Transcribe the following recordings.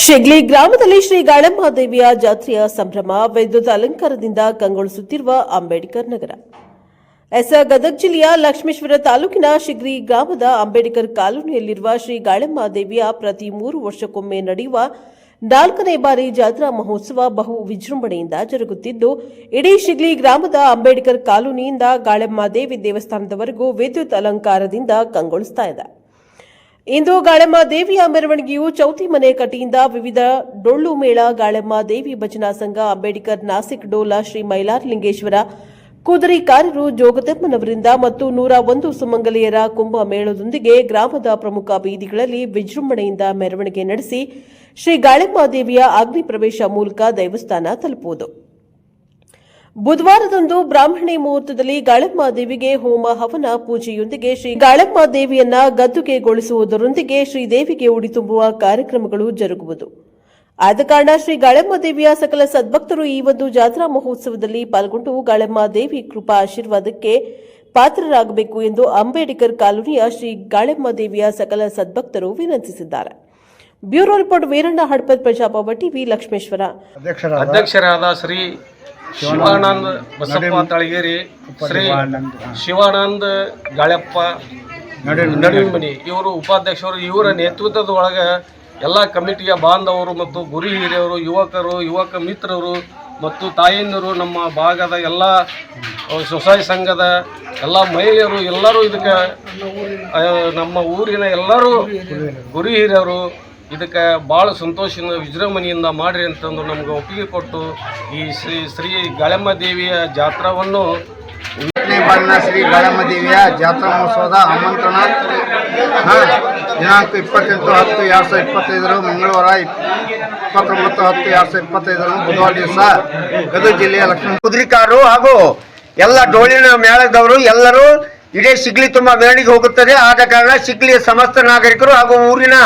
ಶಿಗ್ಲಿ ಗ್ರಾಮದಲ್ಲಿ ಶ್ರೀ ಗಾಳಮ್ಮದೇವಿಯ ಜಾತ್ರೆಯ ಸಂಭ್ರಮ ವಿದ್ಯುತ್ ಅಲಂಕಾರದಿಂದ ಕಂಗೊಳಿಸುತ್ತಿರುವ ಅಂಬೇಡ್ಕರ್ ನಗರ. ಗದಗ ಜಿಲ್ಲೆಯ ಲಕ್ಷ್ಮೇಶ್ವರ ತಾಲೂಕಿನ ಶಿಗ್ಲಿ ಗ್ರಾಮದ ಅಂಬೇಡ್ಕರ್ ಕಾಲೋನಿಯಲ್ಲಿರುವ ಶ್ರೀ ಗಾಳಮ್ಮದೇವಿಯ ಪ್ರತಿ 3 ವರ್ಷಕ್ಕೊಮ್ಮೆ ನಡೆಯುವ 4ನೇ ಬಾರಿ ಜಾತ್ರಾ ಮಹೋತ್ಸವ ಬಹು ವಿಜೃಂಭಣೆಯಿಂದ ಜರುಗುತ್ತಿದ್ದು, ಇಡೀ ಶಿಗ್ಲಿ ಗ್ರಾಮದ ಅಂಬೇಡ್ಕರ್ ಕಾಲೋನಿಯಿಂದ ಗಾಳಮ್ಮದೇವಿ ದೇವಸ್ಥಾನದವರೆಗೂ ವಿದ್ಯುತ್ ಅಲಂಕಾರದಿಂದ ಕಂಗೊಳಿಸುತ್ತಿದೆ. ಇಂದು ಗಾಳಮ್ಮ ದೇವಿಯ ಮೆರವಣಿಗೆಯು ಚೌತಿ ಮನೆ ಕಟ್ಟಿಯಿಂದ ವಿವಿಧ ಡೊಳ್ಳು ಮೇಳ, ಗಾಳಮ್ಮ ದೇವಿ ಭಜನಾ ಸಂಘ, ಅಂಬೇಡ್ಕರ್ ನಾಸಿಕ್ ಡೋಲಾ, ಶ್ರೀ ಮೈಲಾರಲಿಂಗೇಶ್ವರ ಕುದುರೆಕಾರರು, ಜೋಗದಮ್ಮನವರಿಂದ ಮತ್ತು 101 ಸುಮಂಗಲಿಯರ ಕುಂಭ ಮೇಳದೊಂದಿಗೆ ಗ್ರಾಮದ ಪ್ರಮುಖ ಬೀದಿಗಳಲ್ಲಿ ವಿಜೃಂಭಣೆಯಿಂದ ಮೆರವಣಿಗೆ ನಡೆಸಿ ಶ್ರೀ ಗಾಳಮ್ಮ ದೇವಿಯ ಅಗ್ನಿ ಪ್ರವೇಶ ಮೂಲಕ ದೇವಸ್ಥಾನ ತಲುಪುವುದು. ಬುಧವಾರದಂದು ಬ್ರಾಹ್ಮಣಿ ಮುಹೂರ್ತದಲ್ಲಿ ಗಾಳಮ್ಮ ದೇವಿಗೆ ಹೋಮ ಹವನ ಪೂಜೆಯೊಂದಿಗೆ ಶ್ರೀ ಗಾಳಮ್ಮ ದೇವಿಯನ್ನ ಗದ್ದುಗೆಗೊಳಿಸುವುದರೊಂದಿಗೆ ಶ್ರೀದೇವಿಗೆ ಉಡಿ ತುಂಬುವ ಕಾರ್ಯಕ್ರಮಗಳು ಜರುಗುವುದು. ಆದ ಕಾರಣ ಶ್ರೀ ಗಾಳಮ್ಮ ದೇವಿಯ ಸಕಲ ಸದ್ಭಕ್ತರು ಈ ಒಂದು ಜಾತ್ರಾ ಮಹೋತ್ಸವದಲ್ಲಿ ಪಾಲ್ಗೊಂಡು ಗಾಳಮ್ಮ ದೇವಿ ಕೃಪಾ ಆಶೀರ್ವಾದಕ್ಕೆ ಪಾತ್ರರಾಗಬೇಕು ಎಂದು ಅಂಬೇಡ್ಕರ್ ಕಾಲೋನಿಯ ಶ್ರೀ ಗಾಳಮ್ಮ ದೇವಿಯ ಸಕಲ ಸದ್ಭಕ್ತರು ವಿನಂತಿಸಿದ್ದಾರೆ. Bureau report Veeranna Hadapad, Prajaprabha TV, Lakshmeshwar. ಅಧ್ಯಕ್ಷರಾದ ಶ್ರೀ ಶಿವಾನಂದ ಬಸಪ್ಪ ತಳಗೇರಿ, ಶ್ರೀ ಶಿವಾನಂದ ಗಾಳಪ್ಪ ನಡುವಿಮನಿ ಇವರು ಉಪಾಧ್ಯಕ್ಷರು. ಇವರ ನೇತೃತ್ವದೊಳಗೆ ಎಲ್ಲ ಕಮಿಟಿಯ ಬಾಂಧವರು ಮತ್ತು ಗುರು ಹಿರಿಯರು, ಯುವಕ ಮಿತ್ರರು ಮತ್ತು ತಾಯಂದಿರು, ನಮ್ಮ ಭಾಗದ ಎಲ್ಲ ಸ್ವಸಹಾಯ ಸಂಘದ ಎಲ್ಲ ಮಹಿಳೆಯರು ಎಲ್ಲರೂ ಇದಕ್ಕೆ, ನಮ್ಮ ಊರಿನ ಎಲ್ಲರೂ ಗುರು ಹಿರಿಯರು ಇದಕ್ಕೆ ಭಾಳ ಸಂತೋಷದಿಂದ ವಿಜೃಂಭಣೆಯಿಂದ ಮಾಡಿರಿ ಅಂತಂದು ನಮ್ಗೆ ಒಪ್ಪಿಗೆ ಕೊಟ್ಟು ಈ ಶ್ರೀ ಗಾಳಮ್ಮ ದೇವಿಯ ಜಾತ್ರಾವನ್ನು ಶ್ರೀ ಗಾಳಮ್ಮ ದೇವಿಯ ಜಾತ್ರಾ ಮಹೋತ್ಸವದ ಆಮಂತ್ರಣ ದಿನಾಂಕ 28/10/2025 ಮಂಗಳವಾರ 29/10/2025 ಬುಧವಾರ ದಿವಸ ಗದಗ ಜಿಲ್ಲೆಯ ಲಕ್ಷ್ಮೀ ಕುದುರೆಕಾರರು ಹಾಗೂ ಎಲ್ಲ ಡೋಳಿನ ಮೇಳದವರು ಎಲ್ಲರೂ ಇಡೀ ಶಿಗ್ಲಿ ತುಂಬ ಮೆರವಣಿಗೆ ಹೋಗುತ್ತದೆ. ಆದ ಕಾರಣ ಶಿಗ್ಲಿಯ ಸಮಸ್ತ ನಾಗರಿಕರು ಹಾಗೂ ಊರಿನ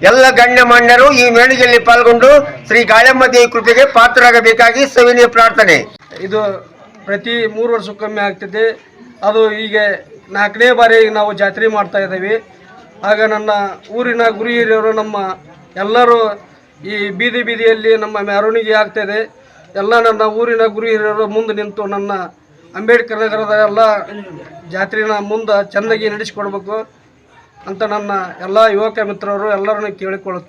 ಎಲ್ಲ ಗಣ್ಯಮಾನ್ಯರು ಈ ಮೆರವಣಿಗೆಯಲ್ಲಿ ಪಾಲ್ಗೊಂಡು ಶ್ರೀ ಗಾಳಮ್ಮ ದೇವಿ ಕೃಪೆಗೆ ಪಾತ್ರರಾಗಬೇಕಾಗಿ ಸವಿನಯ ಪ್ರಾರ್ಥನೆ. ಇದು ಪ್ರತಿ 3 ವರ್ಷಕ್ಕೊಮ್ಮೆ ಆಗ್ತಿದೆ. ಅದು ಈಗ 4ನೇ ಬಾರಿ ನಾವು ಜಾತ್ರೆ ಮಾಡ್ತಾ ಇದ್ದೀವಿ. ಆಗ ನನ್ನ ಊರಿನ ಗುರು ಹಿರಿಯರು ನಮ್ಮ ಎಲ್ಲರೂ ಈ ಬೀದಿಯಲ್ಲಿ ನಮ್ಮ ಮೆರವಣಿಗೆ ಆಗ್ತಾಯಿದೆ. ಎಲ್ಲ ನನ್ನ ಊರಿನ ಗುರು ಹಿರಿಯರು ಮುಂದೆ ನಿಂತು ನನ್ನ ಅಂಬೇಡ್ಕರ್ ನಗರದ ಎಲ್ಲ ಜಾತ್ರೆನ ಮುಂದೆ ಚೆಂದಾಗಿ ನಡೆಸಿಕೊಡ್ಬೇಕು ಅಂತ ನನ್ನ ಎಲ್ಲ ಯುವಕ ಮಿತ್ರರು ಎಲ್ಲರನ್ನು ಕೇಳಿಕೊಳ್ಳುತ್ತಾರೆ.